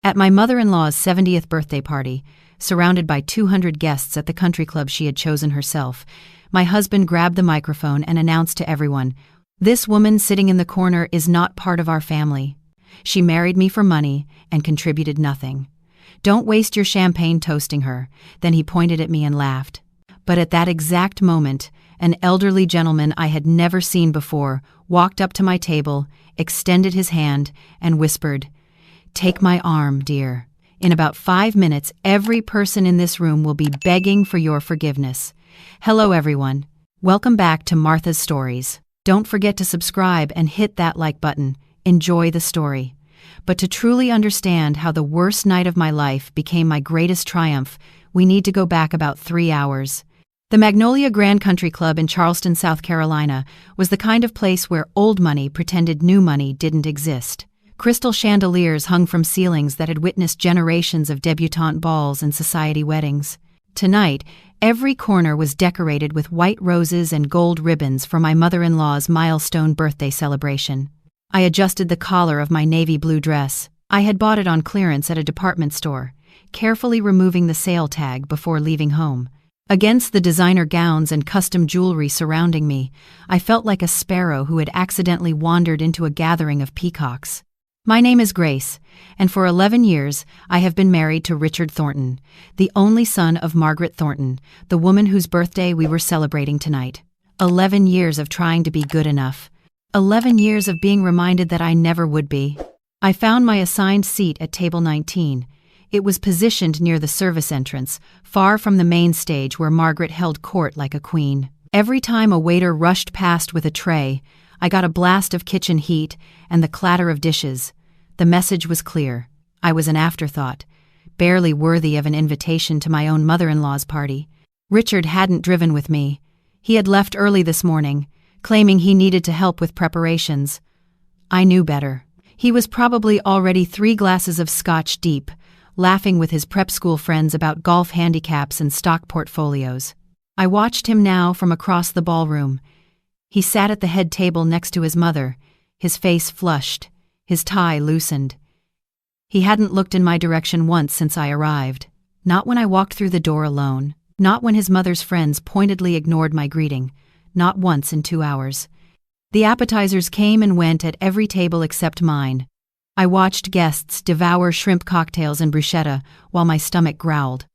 At my mother-in-law's 70th birthday party, surrounded by 200 guests at the country club she had chosen herself, my husband grabbed the microphone and announced to everyone, "This woman sitting in the corner is not part of our family. She married me for money and contributed nothing. Don't waste your champagne toasting her." Then he pointed at me and laughed. But at that exact moment, an elderly gentleman I had never seen before walked up to my table, extended his hand, and whispered, "Take my arm, dear. In about 5 minutes, every person in this room will be begging for your forgiveness." Hello, everyone. Welcome back to Martha's Stories. Don't forget to subscribe and hit that like button. Enjoy the story. But to truly understand how the worst night of my life became my greatest triumph, we need to go back about 3 hours. The Magnolia Grand Country Club in Charleston, South Carolina, was the kind of place where old money pretended new money didn't exist. Crystal chandeliers hung from ceilings that had witnessed generations of debutante balls and society weddings. Tonight, every corner was decorated with white roses and gold ribbons for my mother-in-law's milestone birthday celebration. I adjusted the collar of my navy blue dress. I had bought it on clearance at a department store, carefully removing the sale tag before leaving home. Against the designer gowns and custom jewelry surrounding me, I felt like a sparrow who had accidentally wandered into a gathering of peacocks. My name is Grace, and for 11 years I have been married to Richard Thornton, the only son of Margaret Thornton, the woman whose birthday we were celebrating tonight. 11 years of trying to be good enough. 11 years of being reminded that I never would be. I found my assigned seat at table 19. It was positioned near the service entrance, far from the main stage where Margaret held court like a queen. Every time a waiter rushed past with a tray, I got a blast of kitchen heat and the clatter of dishes. The message was clear. I was an afterthought, barely worthy of an invitation to my own mother-in-law's party. Richard hadn't driven with me. He had left early this morning, claiming he needed to help with preparations. I knew better. He was probably already 3 glasses of scotch deep, laughing with his prep school friends about golf handicaps and stock portfolios. I watched him now from across the ballroom. He sat at the head table next to his mother, his face flushed, his tie loosened. He hadn't looked in my direction once since I arrived. Not when I walked through the door alone. Not when his mother's friends pointedly ignored my greeting. Not once in 2 hours. The appetizers came and went at every table except mine. I watched guests devour shrimp cocktails and bruschetta while my stomach growled.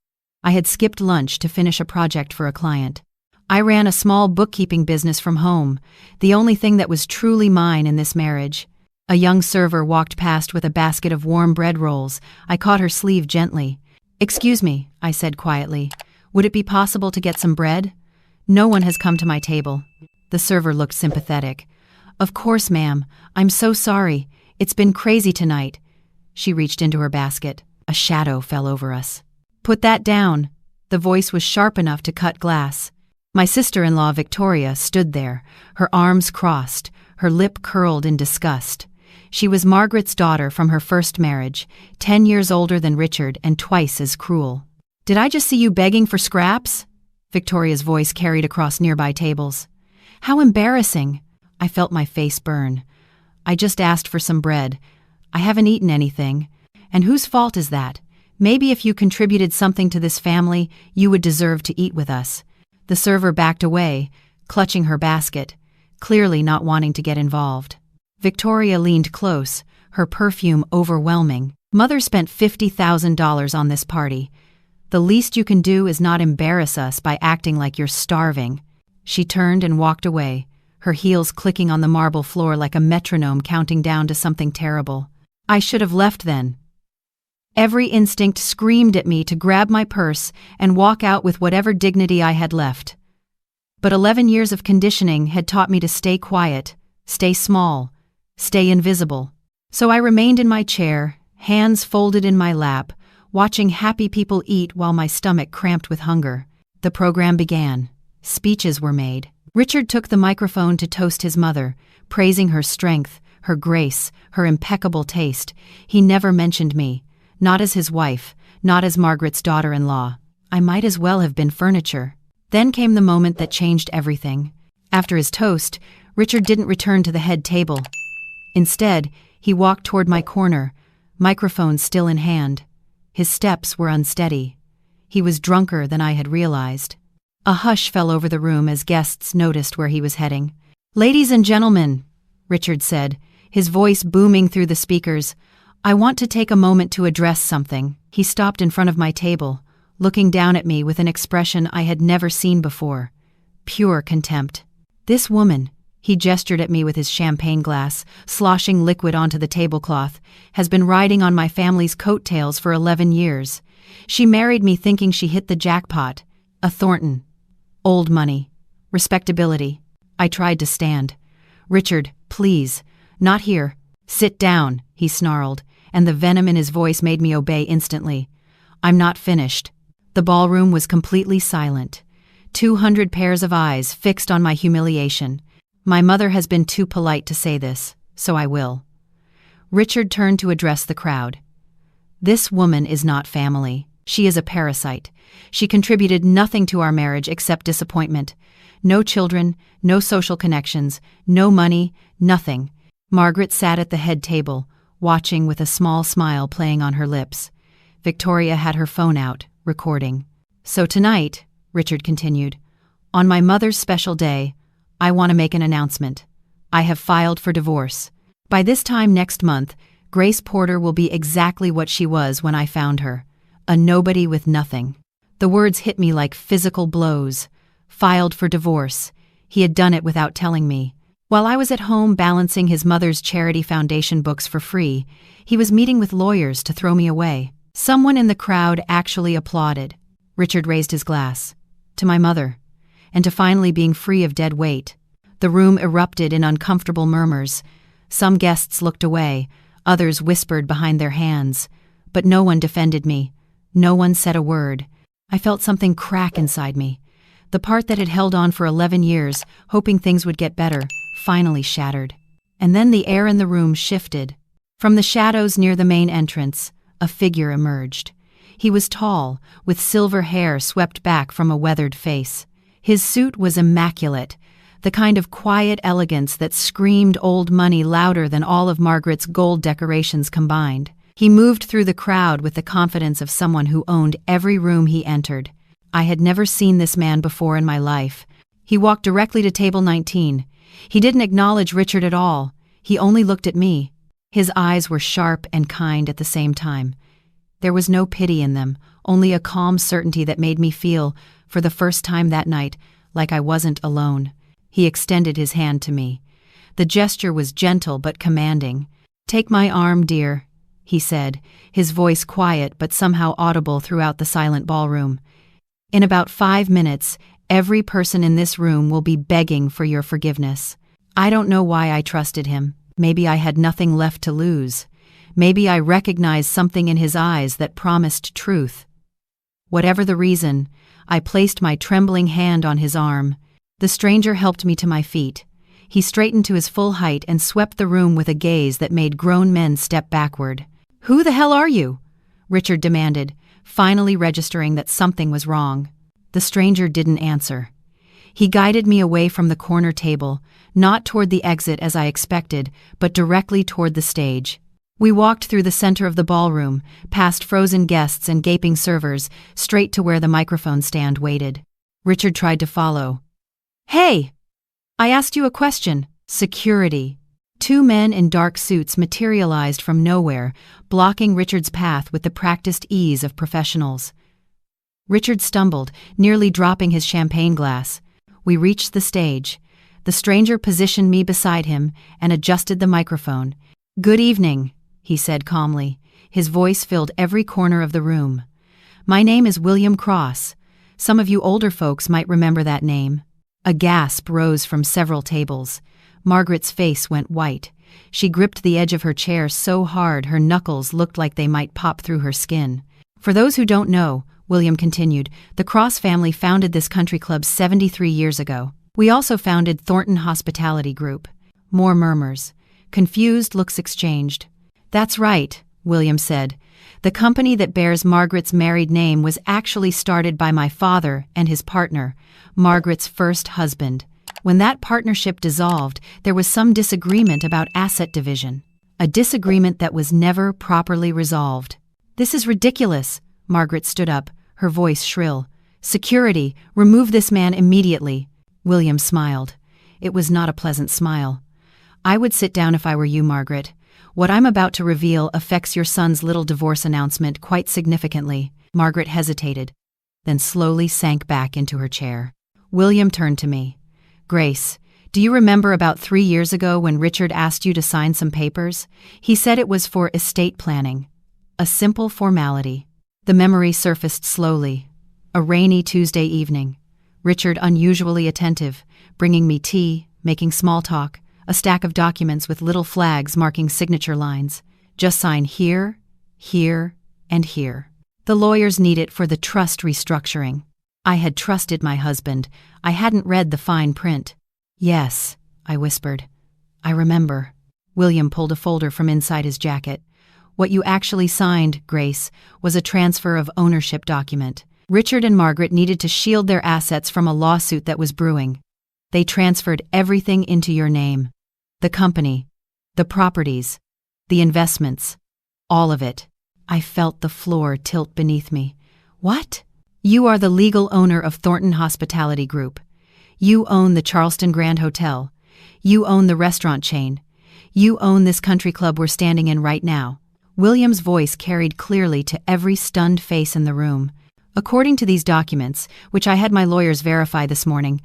I had skipped lunch to finish a project for a client. I ran a small bookkeeping business from home, the only thing that was truly mine in this marriage. A young server walked past with a basket of warm bread rolls. I caught her sleeve gently. "Excuse me," I said quietly. "Would it be possible to get some bread? No one has come to my table." The server looked sympathetic. "Of course, ma'am. I'm so sorry. It's been crazy tonight." She reached into her basket. A shadow fell over us. "Put that down." The voice was sharp enough to cut glass. My sister-in-law, Victoria, stood there, her arms crossed, her lip curled in disgust. She was Margaret's daughter from her first marriage, 10 years older than Richard and twice as cruel. "Did I just see you begging for scraps?" Victoria's voice carried across nearby tables. "How embarrassing." I felt my face burn. "I just asked for some bread. I haven't eaten anything. And whose fault is that? Maybe if you contributed something to this family, you would deserve to eat with us." The server backed away, clutching her basket, clearly not wanting to get involved. Victoria leaned close, her perfume overwhelming. "Mother spent $50,000 on this party. The least you can do is not embarrass us by acting like you're starving." She turned and walked away, her heels clicking on the marble floor like a metronome counting down to something terrible. I should have left then. Every instinct screamed at me to grab my purse and walk out with whatever dignity I had left. But 11 years of conditioning had taught me to stay quiet, stay small, stay invisible. So I remained in my chair, hands folded in my lap, watching happy people eat while my stomach cramped with hunger. The program began. Speeches were made. Richard took the microphone to toast his mother, praising her strength, her grace, her impeccable taste. He never mentioned me. Not as his wife, not as Margaret's daughter-in-law. I might as well have been furniture. Then came the moment that changed everything. After his toast, Richard didn't return to the head table. Instead, he walked toward my corner, microphone still in hand. His steps were unsteady. He was drunker than I had realized. A hush fell over the room as guests noticed where he was heading. "Ladies and gentlemen," Richard said, his voice booming through the speakers, "I want to take a moment to address something." He stopped in front of my table, looking down at me with an expression I had never seen before. Pure contempt. "This woman," he gestured at me with his champagne glass, sloshing liquid onto the tablecloth, "has been riding on my family's coattails for 11 years. She married me thinking she hit the jackpot. A Thornton. Old money. Respectability." I tried to stand. "Richard, please. Not here." "Sit down," he snarled, and the venom in his voice made me obey instantly. "I'm not finished." The ballroom was completely silent. 200 pairs of eyes fixed on my humiliation. My mother has been too polite to say this, so I will. Richard turned to address the crowd. "This woman is not family. She is a parasite. She contributed nothing to our marriage except disappointment. No children, no social connections, no money, nothing." Margaret sat at the head table, watching with a small smile playing on her lips. Victoria had her phone out, recording. "So tonight," Richard continued, "on my mother's special day, I want to make an announcement. I have filed for divorce. By this time next month, Grace Porter will be exactly what she was when I found her, a nobody with nothing." The words hit me like physical blows. Filed for divorce. He had done it without telling me. While I was at home balancing his mother's charity foundation books for free, he was meeting with lawyers to throw me away. Someone in the crowd actually applauded. Richard raised his glass. To my mother. And to finally being free of dead weight. The room erupted in uncomfortable murmurs. Some guests looked away, others whispered behind their hands. But no one defended me. No one said a word. I felt something crack inside me. The part that had held on for 11 years, hoping things would get better, finally shattered. And then the air in the room shifted. From the shadows near the main entrance, a figure emerged. He was tall, with silver hair swept back from a weathered face. His suit was immaculate, the kind of quiet elegance that screamed old money louder than all of Margaret's gold decorations combined. He moved through the crowd with the confidence of someone who owned every room he entered. I had never seen this man before in my life. He walked directly to table 19. He didn't acknowledge Richard at all. He only looked at me. His eyes were sharp and kind at the same time. There was no pity in them, only a calm certainty that made me feel, for the first time that night, like I wasn't alone. He extended his hand to me. The gesture was gentle but commanding. "Take my arm, dear," he said, his voice quiet but somehow audible throughout the silent ballroom. "In about 5 minutes, every person in this room will be begging for your forgiveness." I don't know why I trusted him. Maybe I had nothing left to lose. Maybe I recognized something in his eyes that promised truth. Whatever the reason, I placed my trembling hand on his arm. The stranger helped me to my feet. He straightened to his full height and swept the room with a gaze that made grown men step backward. "Who the hell are you?" Richard demanded, finally registering that something was wrong. The stranger didn't answer. He guided me away from the corner table, not toward the exit as I expected, but directly toward the stage. We walked through the center of the ballroom, past frozen guests and gaping servers, straight to where the microphone stand waited. Richard tried to follow. "Hey! I asked you a question." Security. 2 men in dark suits materialized from nowhere, blocking Richard's path with the practiced ease of professionals. Richard stumbled, nearly dropping his champagne glass. We reached the stage. The stranger positioned me beside him and adjusted the microphone. "Good evening," he said calmly. His voice filled every corner of the room. "My name is William Cross. Some of you older folks might remember that name." A gasp rose from several tables. Margaret's face went white. She gripped the edge of her chair so hard her knuckles looked like they might pop through her skin. "For those who don't know," William continued, "the Cross family founded this country club 73 years ago. We also founded Thornton Hospitality Group." More murmurs. Confused looks exchanged. "That's right," William said. "The company that bears Margaret's married name was actually started by my father and his partner, Margaret's first husband. When that partnership dissolved, there was some disagreement about asset division. A disagreement that was never properly resolved. "This is ridiculous." Margaret stood up, her voice shrill. "Security, remove this man immediately." William smiled. It was not a pleasant smile. "I would sit down if I were you, Margaret. What I'm about to reveal affects your son's little divorce announcement quite significantly." Margaret hesitated, then slowly sank back into her chair. William turned to me. "Grace, do you remember about 3 years ago when Richard asked you to sign some papers? He said it was for estate planning. A simple formality." The memory surfaced slowly. A rainy Tuesday evening. Richard unusually attentive, bringing me tea, making small talk, a stack of documents with little flags marking signature lines. "Just sign here, here, and here. The lawyers need it for the trust restructuring." I had trusted my husband. I hadn't read the fine print. "Yes," I whispered. "I remember." William pulled a folder from inside his jacket. "What you actually signed, Grace, was a transfer of ownership document. Richard and Margaret needed to shield their assets from a lawsuit that was brewing. They transferred everything into your name. The company, the properties, the investments, all of it." I felt the floor tilt beneath me. "What?" "You are the legal owner of Thornton Hospitality Group. You own the Charleston Grand Hotel. You own the restaurant chain. You own this country club we're standing in right now." William's voice carried clearly to every stunned face in the room. "According to these documents, which I had my lawyers verify this morning,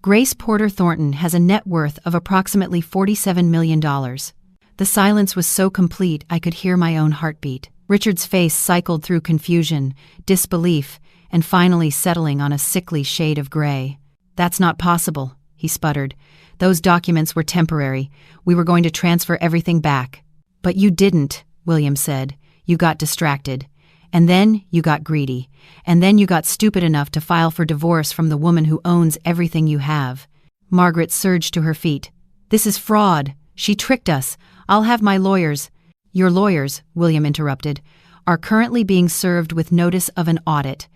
Grace Porter Thornton has a net worth of approximately $47 million. The silence was so complete I could hear my own heartbeat. Richard's face cycled through confusion, disbelief, and finally settling on a sickly shade of gray. "That's not possible," he sputtered. "Those documents were temporary. We were going to transfer everything back." "But you didn't," William said. "You got distracted. And then you got greedy. And then you got stupid enough to file for divorce from the woman who owns everything you have." Margaret surged to her feet. "This is fraud. She tricked us. I'll have my lawyers—" "Your lawyers," William interrupted, "are currently being served with notice of an audit.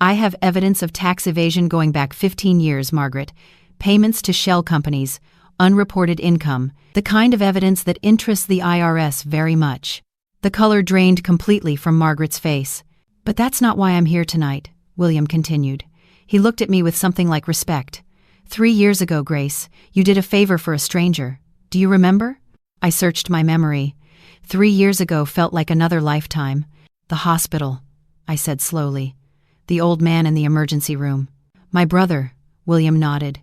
I have evidence of tax evasion going back 15 years, Margaret. Payments to shell companies, unreported income, the kind of evidence that interests the IRS very much." The color drained completely from Margaret's face. "But that's not why I'm here tonight," William continued. He looked at me with something like respect. 3 years ago, Grace, you did a favor for a stranger. Do you remember?" I searched my memory. 3 years ago felt like another lifetime. "The hospital," I said slowly. "The old man in the emergency room." "My brother," William nodded.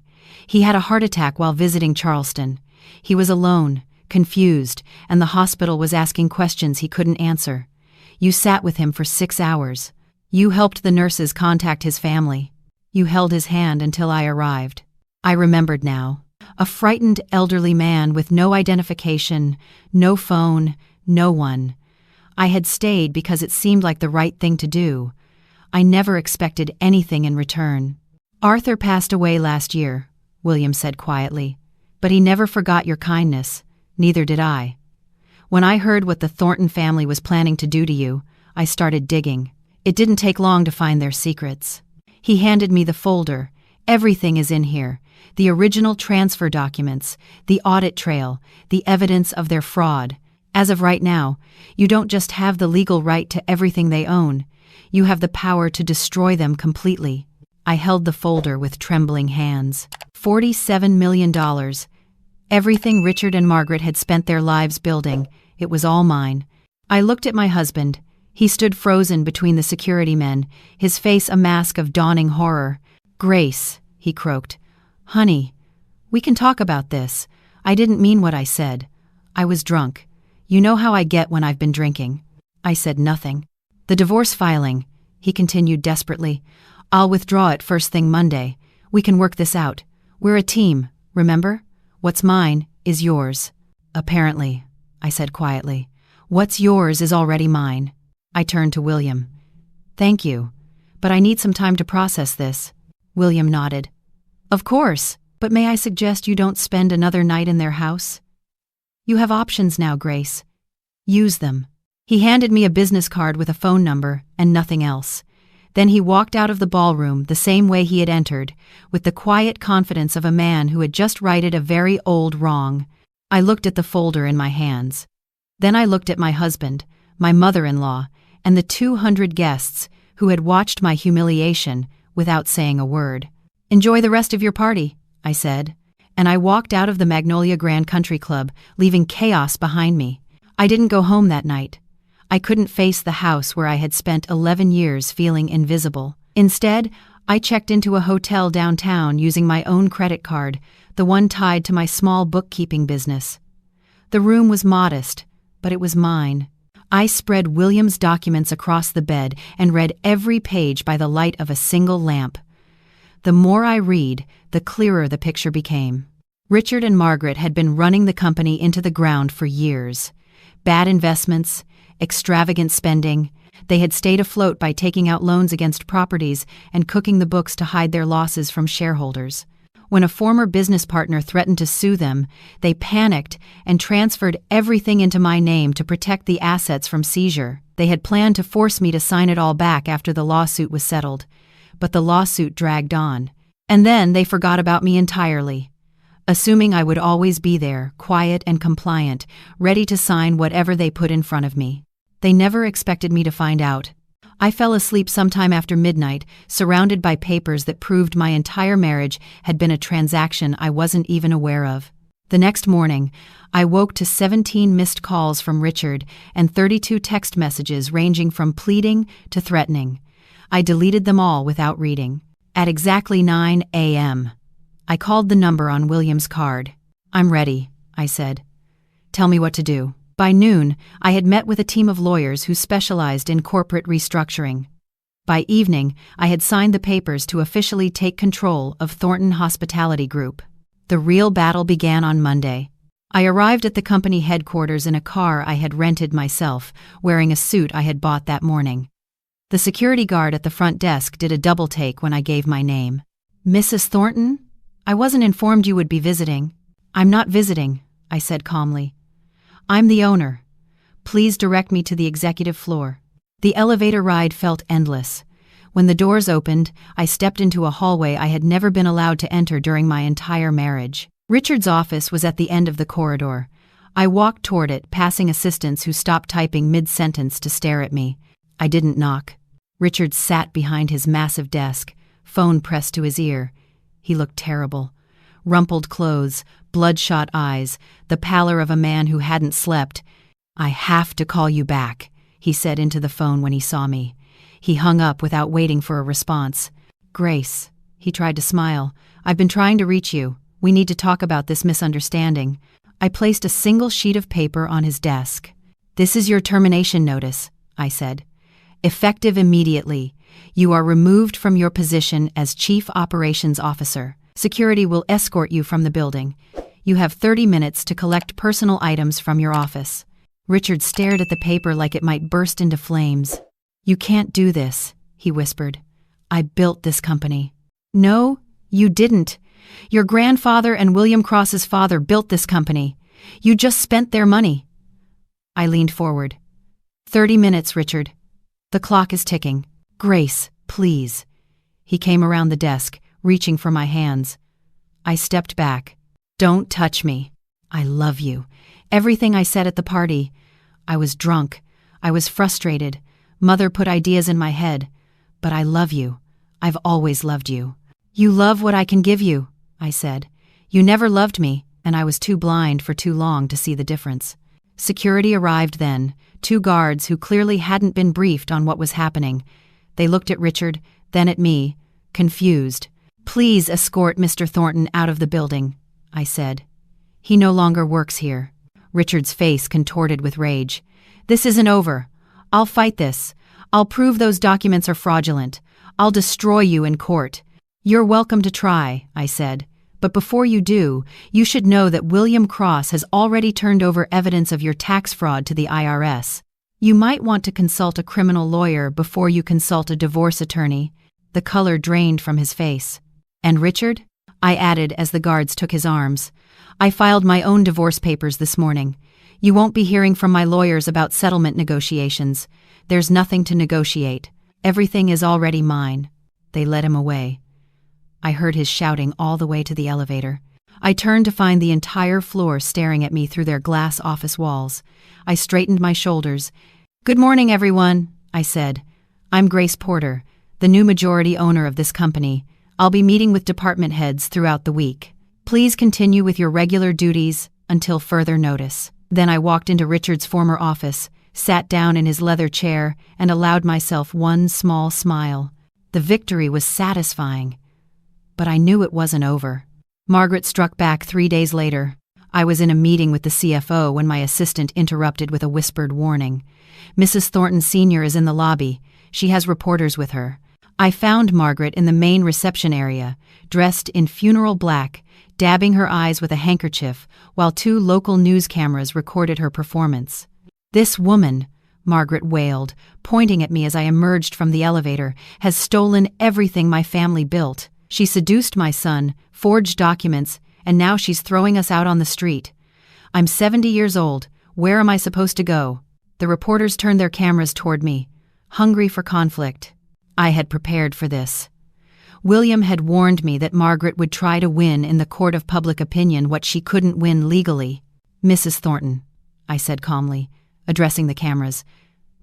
"He had a heart attack while visiting Charleston. He was alone, confused, and the hospital was asking questions he couldn't answer. You sat with him for 6 hours. You helped the nurses contact his family. You held his hand until I arrived." I remembered now. A frightened elderly man with no identification, no phone, no one. I had stayed because it seemed like the right thing to do. I never expected anything in return. "Arthur passed away last year," William said quietly. "But he never forgot your kindness. Neither did I. When I heard what the Thornton family was planning to do to you, I started digging. It didn't take long to find their secrets." He handed me the folder. "Everything is in here. The original transfer documents, the audit trail, the evidence of their fraud. As of right now, you don't just have the legal right to everything they own. You have the power to destroy them completely." I held the folder with trembling hands. $47 million. Everything Richard and Margaret had spent their lives building, it was all mine. I looked at my husband. He stood frozen between the security men, his face a mask of dawning horror. "Grace," he croaked. "Honey, we can talk about this. I didn't mean what I said. I was drunk. You know how I get when I've been drinking." I said nothing. "The divorce filing," he continued desperately. "I'll withdraw it first thing Monday. We can work this out. We're a team, remember? What's mine is yours." "Apparently," I said quietly. "What's yours is already mine." I turned to William. "Thank you, but I need some time to process this." William nodded. "Of course, but may I suggest you don't spend another night in their house? You have options now, Grace. Use them." He handed me a business card with a phone number and nothing else. Then he walked out of the ballroom the same way he had entered, with the quiet confidence of a man who had just righted a very old wrong. I looked at the folder in my hands. Then I looked at my husband, my mother-in-law, and the 200 guests who had watched my humiliation without saying a word. "Enjoy the rest of your party," I said, and I walked out of the Magnolia Grand Country Club, leaving chaos behind me. I didn't go home that night. I couldn't face the house where I had spent 11 years feeling invisible. Instead, I checked into a hotel downtown using my own credit card, the one tied to my small bookkeeping business. The room was modest, but it was mine. I spread William's documents across the bed and read every page by the light of a single lamp. The more I read, the clearer the picture became. Richard and Margaret had been running the company into the ground for years. Bad investments, extravagant spending. They had stayed afloat by taking out loans against properties and cooking the books to hide their losses from shareholders. When a former business partner threatened to sue them, they panicked and transferred everything into my name to protect the assets from seizure. They had planned to force me to sign it all back after the lawsuit was settled, but the lawsuit dragged on. And then they forgot about me entirely, assuming I would always be there, quiet and compliant, ready to sign whatever they put in front of me. They never expected me to find out. I fell asleep sometime after midnight, surrounded by papers that proved my entire marriage had been a transaction I wasn't even aware of. The next morning, I woke to 17 missed calls from Richard and 32 text messages ranging from pleading to threatening. I deleted them all without reading. At exactly 9 a.m., I called the number on William's card. "I'm ready," I said. "Tell me what to do." By noon, I had met with a team of lawyers who specialized in corporate restructuring. By evening, I had signed the papers to officially take control of Thornton Hospitality Group. The real battle began on Monday. I arrived at the company headquarters in a car I had rented myself, wearing a suit I had bought that morning. The security guard at the front desk did a double take when I gave my name. "Mrs. Thornton? I wasn't informed you would be visiting." "I'm not visiting," I said calmly. "I'm the owner. Please direct me to the executive floor." The elevator ride felt endless. When the doors opened, I stepped into a hallway I had never been allowed to enter during my entire marriage. Richard's office was at the end of the corridor. I walked toward it, passing assistants who stopped typing mid-sentence to stare at me. I didn't knock. Richard sat behind his massive desk, phone pressed to his ear. He looked terrible. Rumpled clothes, bloodshot eyes, the pallor of a man who hadn't slept. "I have to call you back," he said into the phone when he saw me. He hung up without waiting for a response. "Grace," he tried to smile, "I've been trying to reach you. We need to talk about this misunderstanding." I placed a single sheet of paper on his desk. "This is your termination notice," I said. "Effective immediately. You are removed from your position as Chief Operations Officer. Security will escort you from the building. You have 30 minutes to collect personal items from your office." Richard stared at the paper like it might burst into flames. "You can't do this," he whispered. "I built this company." "No, you didn't. Your grandfather and William Cross's father built this company. You just spent their money." I leaned forward. 30 minutes, Richard. The clock is ticking. Grace, please." He came around the desk, reaching for my hands. I stepped back. "Don't touch me. I love you." Everything I said at the party. I was drunk. I was frustrated. Mother put ideas in my head. But I love you. I've always loved you. "You love what I can give you," I said. "You never loved me, and I was too blind for too long to see the difference." Security arrived then, 2 guards who clearly hadn't been briefed on what was happening. They looked at Richard, then at me, confused. "Please escort Mr. Thornton out of the building," I said. "He no longer works here." Richard's face contorted with rage. "This isn't over. I'll fight this. I'll prove those documents are fraudulent. I'll destroy you in court." "You're welcome to try," I said. "But before you do, you should know that William Cross has already turned over evidence of your tax fraud to the IRS. You might want to consult a criminal lawyer before you consult a divorce attorney." The color drained from his face. "And Richard?" I added as the guards took his arms. "I filed my own divorce papers this morning. You won't be hearing from my lawyers about settlement negotiations. There's nothing to negotiate. Everything is already mine." They led him away. I heard his shouting all the way to the elevator. I turned to find the entire floor staring at me through their glass office walls. I straightened my shoulders. "Good morning, everyone," I said. "I'm Grace Porter, the new majority owner of this company. I'll be meeting with department heads throughout the week. Please continue with your regular duties until further notice." Then I walked into Richard's former office, sat down in his leather chair, and allowed myself one small smile. The victory was satisfying, but I knew it wasn't over. Margaret struck back 3 days later. I was in a meeting with the CFO when my assistant interrupted with a whispered warning. "Mrs. Thornton Sr. is in the lobby. She has reporters with her." I found Margaret in the main reception area, dressed in funeral black, dabbing her eyes with a handkerchief, while 2 local news cameras recorded her performance. "This woman," Margaret wailed, pointing at me as I emerged from the elevator, "has stolen everything my family built. She seduced my son, forged documents, and now she's throwing us out on the street. I'm 70 years old. Where am I supposed to go?" The reporters turned their cameras toward me, hungry for conflict. I had prepared for this. William had warned me that Margaret would try to win in the court of public opinion what she couldn't win legally. "Mrs. Thornton," I said calmly, addressing the cameras,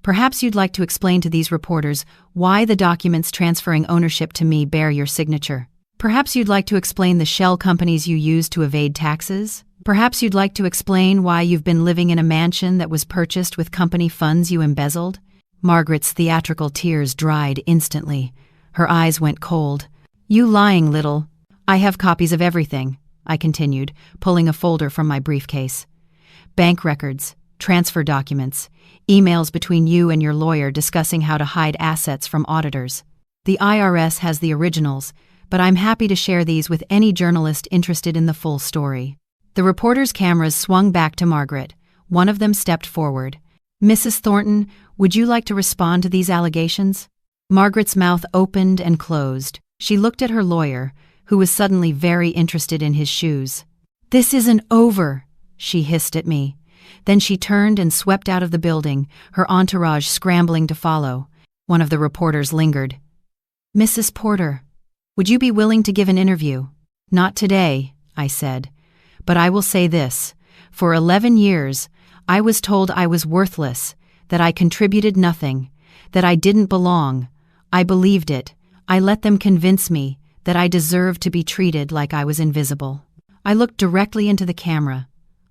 "perhaps you'd like to explain to these reporters why the documents transferring ownership to me bear your signature. Perhaps you'd like to explain the shell companies you used to evade taxes. Perhaps you'd like to explain why you've been living in a mansion that was purchased with company funds you embezzled." Margaret's theatrical tears dried instantly. Her eyes went cold. "You lying little—" "I have copies of everything," I continued, pulling a folder from my briefcase. "Bank records, transfer documents, emails between you and your lawyer discussing how to hide assets from auditors. The IRS has the originals, but I'm happy to share these with any journalist interested in the full story." The reporters' cameras swung back to Margaret. One of them stepped forward. "Mrs. Thornton, would you like to respond to these allegations?" Margaret's mouth opened and closed. She looked at her lawyer, who was suddenly very interested in his shoes. "This isn't over," she hissed at me. Then she turned and swept out of the building, her entourage scrambling to follow. One of the reporters lingered. "Mrs. Porter, would you be willing to give an interview?" "Not today," I said. "But I will say this. For 11 years, I was told I was worthless, that I contributed nothing, that I didn't belong. I believed it. I let them convince me that I deserved to be treated like I was invisible." I looked directly into the camera.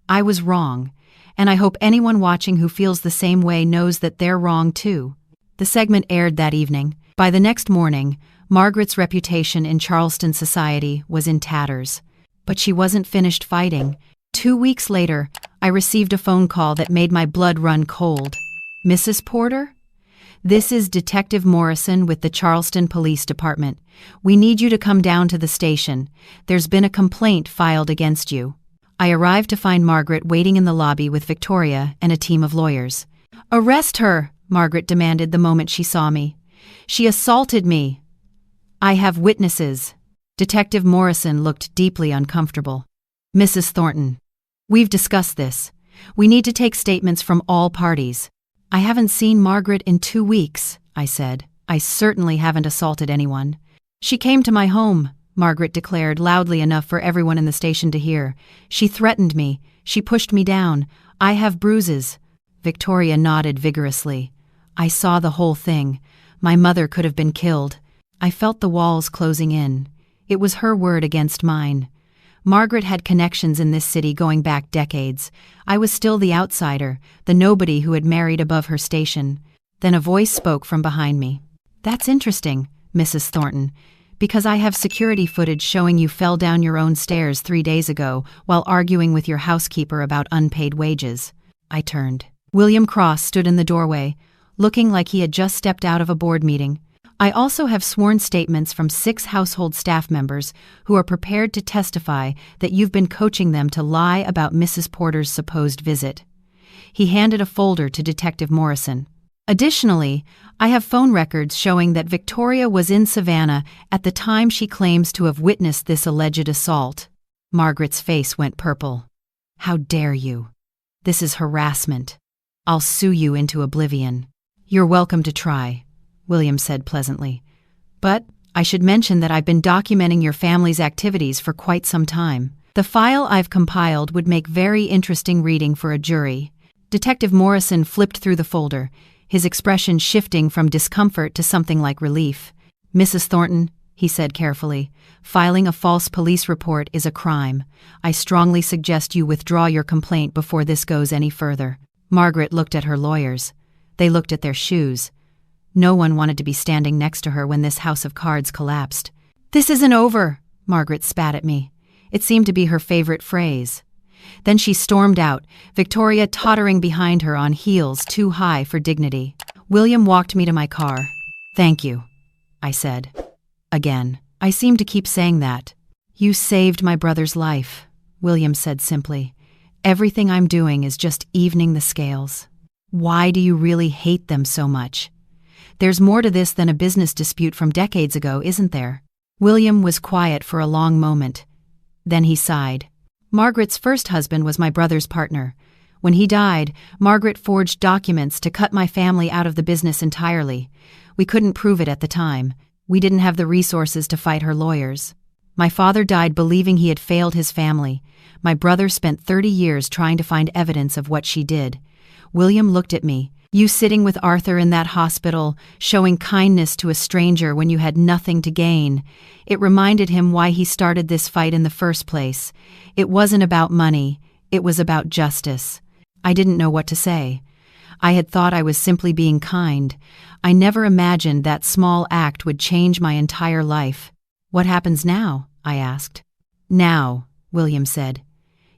I was wrong, and I hope anyone watching who feels the same way knows that they're wrong too. The segment aired that evening. By the next morning, Margaret's reputation in Charleston society was in tatters. But she wasn't finished fighting. 2 weeks later, I received a phone call that made my blood run cold. "Mrs. Porter? This is Detective Morrison with the Charleston Police Department. We need you to come down to the station. There's been a complaint filed against you." I arrived to find Margaret waiting in the lobby with Victoria and a team of lawyers. "Arrest her," Margaret demanded the moment she saw me. "She assaulted me." "I have witnesses." Detective Morrison looked deeply uncomfortable. "Mrs. Thornton, we've discussed this. We need to take statements from all parties." "I haven't seen Margaret in 2 weeks," I said. "I certainly haven't assaulted anyone." "She came to my home," Margaret declared loudly enough for everyone in the station to hear. "She threatened me. She pushed me down. I have bruises." Victoria nodded vigorously. "I saw the whole thing. My mother could have been killed." I felt the walls closing in. It was her word against mine. Margaret had connections in this city going back decades. I was still the outsider, the nobody who had married above her station. Then a voice spoke from behind me. "That's interesting, Mrs. Thornton, because I have security footage showing you fell down your own stairs 3 days ago while arguing with your housekeeper about unpaid wages." I turned. William Cross stood in the doorway, looking like he had just stepped out of a board meeting. I also have sworn statements from 6 household staff members who are prepared to testify that you've been coaching them to lie about Mrs. Porter's supposed visit. He handed a folder to Detective Morrison. "Additionally, I have phone records showing that Victoria was in Savannah at the time she claims to have witnessed this alleged assault." Margaret's face went purple. "How dare you? This is harassment. I'll sue you into oblivion." "You're welcome to try," William said pleasantly. "But I should mention that I've been documenting your family's activities for quite some time. The file I've compiled would make very interesting reading for a jury. Detective Morrison flipped through the folder, his expression shifting from discomfort to something like relief. "Mrs. Thornton," he said carefully, "filing a false police report is a crime. I strongly suggest you withdraw your complaint before this goes any further." Margaret looked at her lawyers. They looked at their shoes. No one wanted to be standing next to her when this house of cards collapsed. "This isn't over," Margaret spat at me. It seemed to be her favorite phrase. Then she stormed out, Victoria tottering behind her on heels too high for dignity. William walked me to my car. "Thank you," I said. Again. I seemed to keep saying that. "You saved my brother's life," William said simply. "Everything I'm doing is just evening the scales." "Why do you really hate them so much? There's more to this than a business dispute from decades ago, isn't there?" William was quiet for a long moment. Then he sighed. "Margaret's first husband was my brother's partner. When he died, Margaret forged documents to cut my family out of the business entirely. We couldn't prove it at the time. We didn't have the resources to fight her lawyers. My father died believing he had failed his family. My brother spent 30 years trying to find evidence of what she did." William looked at me. "You sitting with Arthur in that hospital, showing kindness to a stranger when you had nothing to gain." It reminded him why he started this fight in the first place. It wasn't about money, it was about justice. I didn't know what to say. I had thought I was simply being kind. I never imagined that small act would change my entire life. "What happens now?" I asked. "Now," William said,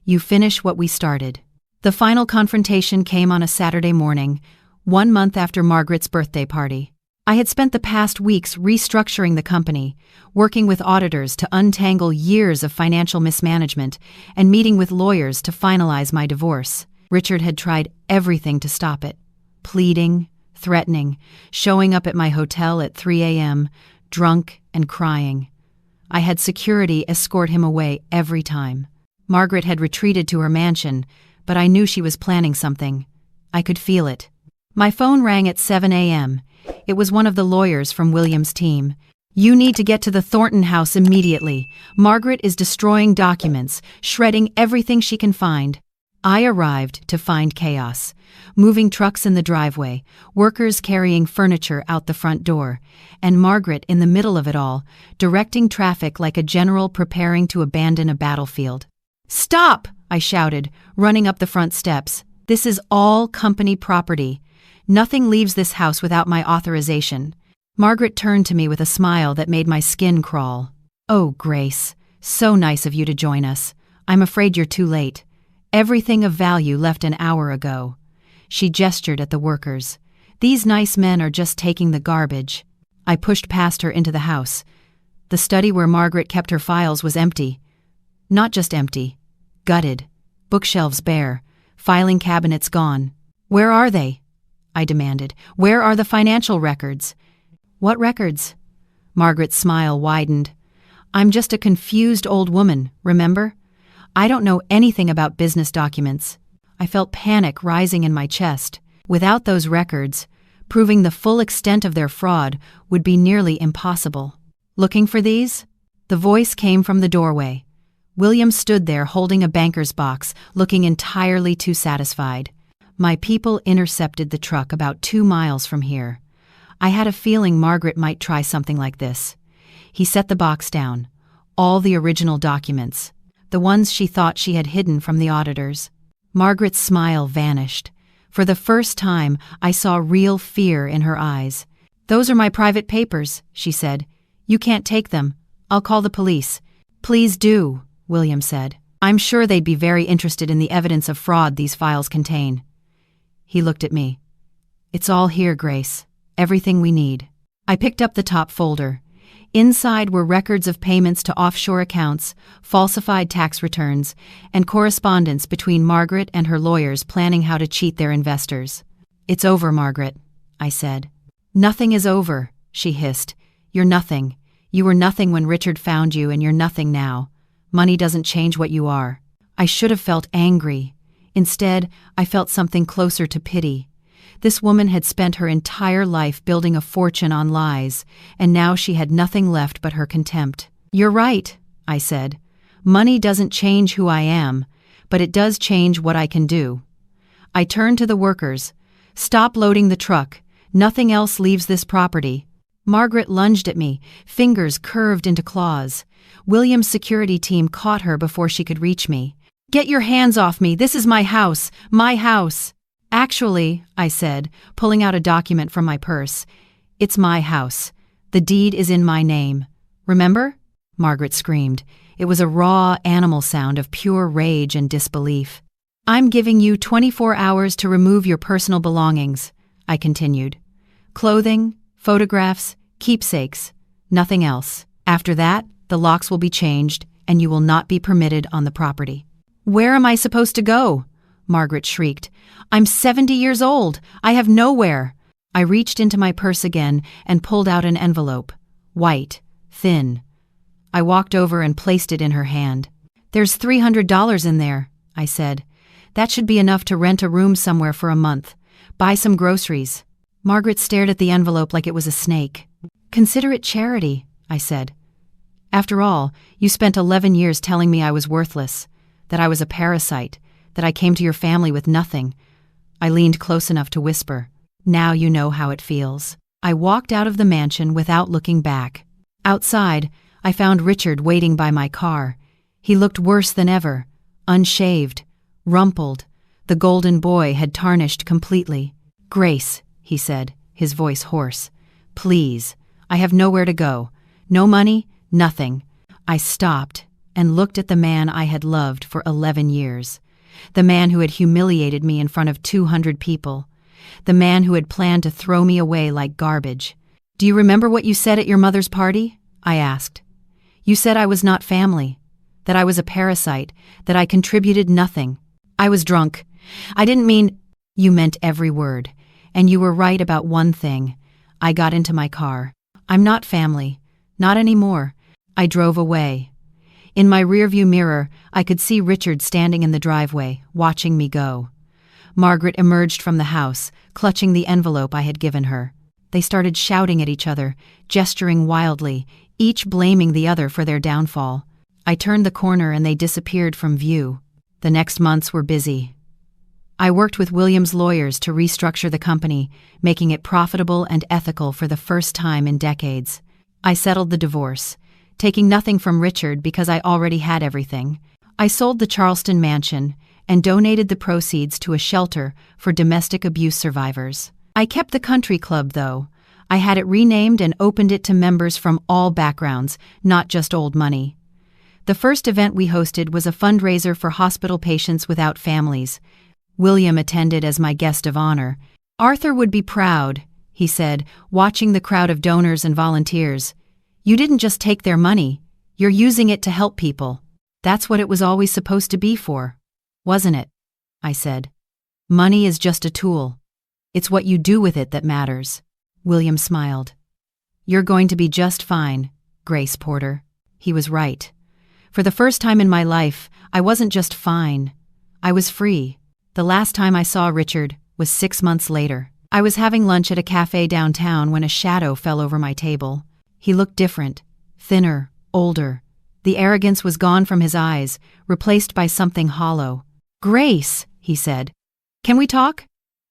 "you finish what we started." The final confrontation came on a Saturday morning, 1 month after Margaret's birthday party. I had spent the past weeks restructuring the company, working with auditors to untangle years of financial mismanagement, and meeting with lawyers to finalize my divorce. Richard had tried everything to stop it. Pleading, threatening, showing up at my hotel at 3 a.m., drunk and crying. I had security escort him away every time. Margaret had retreated to her mansion, but I knew she was planning something. I could feel it. My phone rang at 7 a.m. It was one of the lawyers from William's team. "You need to get to the Thornton house immediately. Margaret is destroying documents, shredding everything she can find." I arrived to find chaos. Moving trucks in the driveway, workers carrying furniture out the front door, and Margaret in the middle of it all, directing traffic like a general preparing to abandon a battlefield. "Stop!" I shouted, running up the front steps. "This is all company property. Nothing leaves this house without my authorization." Margaret turned to me with a smile that made my skin crawl. "Oh, Grace, so nice of you to join us. I'm afraid you're too late. Everything of value left an hour ago." She gestured at the workers. "These nice men are just taking the garbage." I pushed past her into the house. The study where Margaret kept her files was empty. Not just empty. Gutted. Bookshelves bare. Filing cabinets gone. "Where are they?" I demanded. "Where are the financial records?" "What records?" Margaret's smile widened. "I'm just a confused old woman, remember? I don't know anything about business documents." I felt panic rising in my chest. Without those records, proving the full extent of their fraud would be nearly impossible. "Looking for these?" The voice came from the doorway. William stood there holding a banker's box, looking entirely too satisfied. My people intercepted the truck about 2 miles from here. I had a feeling Margaret might try something like this. He set the box down. All the original documents. The ones she thought she had hidden from the auditors. Margaret's smile vanished. For the first time, I saw real fear in her eyes. "Those are my private papers," she said. "You can't take them. I'll call the police." "Please do," William said. "I'm sure they'd be very interested in the evidence of fraud these files contain." He looked at me. "It's all here, Grace. Everything we need." I picked up the top folder. Inside were records of payments to offshore accounts, falsified tax returns, and correspondence between Margaret and her lawyers planning how to cheat their investors. "It's over, Margaret," I said. "Nothing is over," she hissed. "You're nothing. You were nothing when Richard found you, and you're nothing now. Money doesn't change what you are." I should have felt angry. Instead, I felt something closer to pity. This woman had spent her entire life building a fortune on lies, and now she had nothing left but her contempt. "You're right," I said. Money doesn't change who I am, but it does change what I can do. I turned to the workers. Stop loading the truck. Nothing else leaves this property. Margaret lunged at me, fingers curved into claws. William's security team caught her before she could reach me. Get your hands off me. This is my house. My house. Actually, I said, pulling out a document from my purse. It's my house. The deed is in my name. Remember? Margaret screamed. It was a raw animal sound of pure rage and disbelief. I'm giving you 24 hours to remove your personal belongings, I continued. Clothing, photographs, keepsakes, nothing else. After that, the locks will be changed and you will not be permitted on the property. Where am I supposed to go? Margaret shrieked. I'm 70 years old. I have nowhere. I reached into my purse again and pulled out an envelope. White, thin. I walked over and placed it in her hand. There's $300 in there, I said. That should be enough to rent a room somewhere for a month. Buy some groceries. Margaret stared at the envelope like it was a snake. Consider it charity, I said. After all, you spent 11 years telling me I was worthless, that I was a parasite, that I came to your family with nothing. I leaned close enough to whisper. Now you know how it feels. I walked out of the mansion without looking back. Outside, I found Richard waiting by my car. He looked worse than ever, unshaved, rumpled. The golden boy had tarnished completely. Grace, he said, his voice hoarse. Please, I have nowhere to go. No money, nothing. I stopped and looked at the man I had loved for 11 years. The man who had humiliated me in front of 200 people. The man who had planned to throw me away like garbage. Do you remember what you said at your mother's party? I asked. You said I was not family, that I was a parasite, that I contributed nothing. I was drunk. I didn't mean... You meant every word. And you were right about one thing. I got into my car. I'm not family. Not anymore. I drove away. In my rearview mirror, I could see Richard standing in the driveway, watching me go. Margaret emerged from the house, clutching the envelope I had given her. They started shouting at each other, gesturing wildly, each blaming the other for their downfall. I turned the corner and they disappeared from view. The next months were busy. I worked with William's lawyers to restructure the company, making it profitable and ethical for the first time in decades. I settled the divorce, taking nothing from Richard because I already had everything. I sold the Charleston mansion and donated the proceeds to a shelter for domestic abuse survivors. I kept the country club, though. I had it renamed and opened it to members from all backgrounds, not just old money. The first event we hosted was a fundraiser for hospital patients without families. William attended as my guest of honor. Arthur would be proud, he said, watching the crowd of donors and volunteers. You didn't just take their money, you're using it to help people. That's what it was always supposed to be for, wasn't it? I said. Money is just a tool. It's what you do with it that matters. William smiled. You're going to be just fine, Grace Porter. He was right. For the first time in my life, I wasn't just fine. I was free. The last time I saw Richard was 6 months later. I was having lunch at a cafe downtown when a shadow fell over my table. He looked different, thinner, older. The arrogance was gone from his eyes, replaced by something hollow. Grace, he said. Can we talk?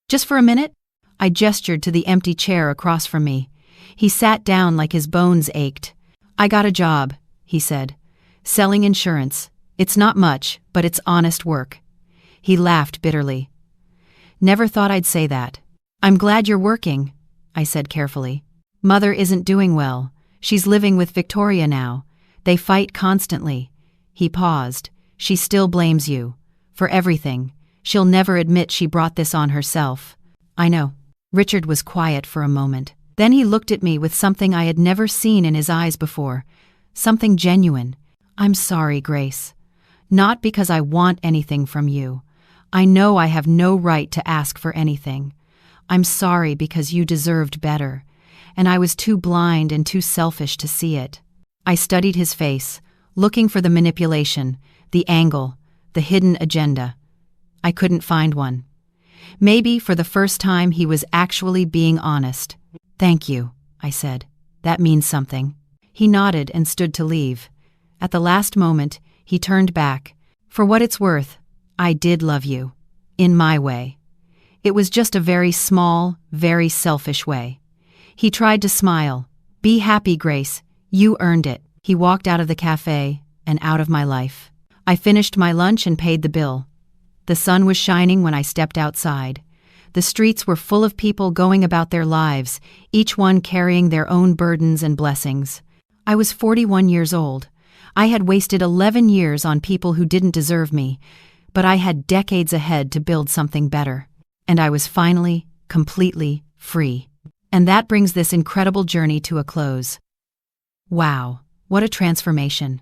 Just for a minute? I gestured to the empty chair across from me. He sat down like his bones ached. I got a job, he said. Selling insurance. It's not much, but it's honest work. He laughed bitterly. Never thought I'd say that. I'm glad you're working, I said carefully. Mother isn't doing well. She's living with Victoria now. They fight constantly. He paused. She still blames you. For everything. She'll never admit she brought this on herself. I know. Richard was quiet for a moment. Then he looked at me with something I had never seen in his eyes before. Something genuine. I'm sorry, Grace. Not because I want anything from you. I know I have no right to ask for anything. I'm sorry because you deserved better, and I was too blind and too selfish to see it. I studied his face, looking for the manipulation, the angle, the hidden agenda. I couldn't find one. Maybe for the first time he was actually being honest. Thank you, I said. That means something. He nodded and stood to leave. At the last moment, he turned back. For what it's worth, I did love you. In my way. It was just a very small, very selfish way. He tried to smile. Be happy, Grace. You earned it. He walked out of the cafe and out of my life. I finished my lunch and paid the bill. The sun was shining when I stepped outside. The streets were full of people going about their lives, each one carrying their own burdens and blessings. I was 41 years old. I had wasted 11 years on people who didn't deserve me, but I had decades ahead to build something better. And I was finally, completely free. And that brings this incredible journey to a close. Wow, what a transformation.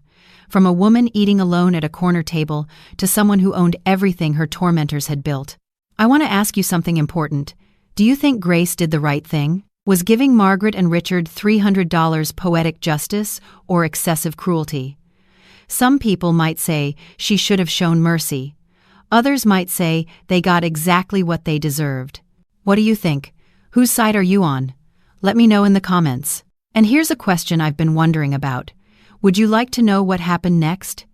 From a woman eating alone at a corner table to someone who owned everything her tormentors had built. I want to ask you something important. Do you think Grace did the right thing? Was giving Margaret and Richard $300 poetic justice or excessive cruelty? Some people might say she should have shown mercy. Others might say they got exactly what they deserved. What do you think? Whose side are you on? Let me know in the comments. And here's a question I've been wondering about. Would you like to know what happened next?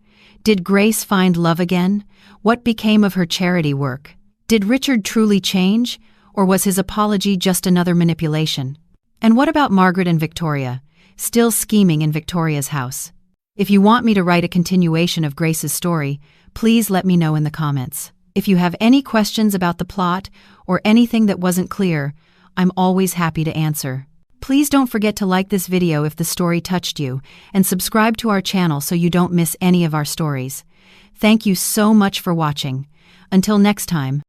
Did Grace find love again? What became of her charity work? Did Richard truly change? Or was his apology just another manipulation? And what about Margaret and Victoria, still scheming in Victoria's house? If you want me to write a continuation of Grace's story, please let me know in the comments. If you have any questions about the plot or anything that wasn't clear, I'm always happy to answer. Please don't forget to like this video if the story touched you, and subscribe to our channel so you don't miss any of our stories. Thank you so much for watching. Until next time.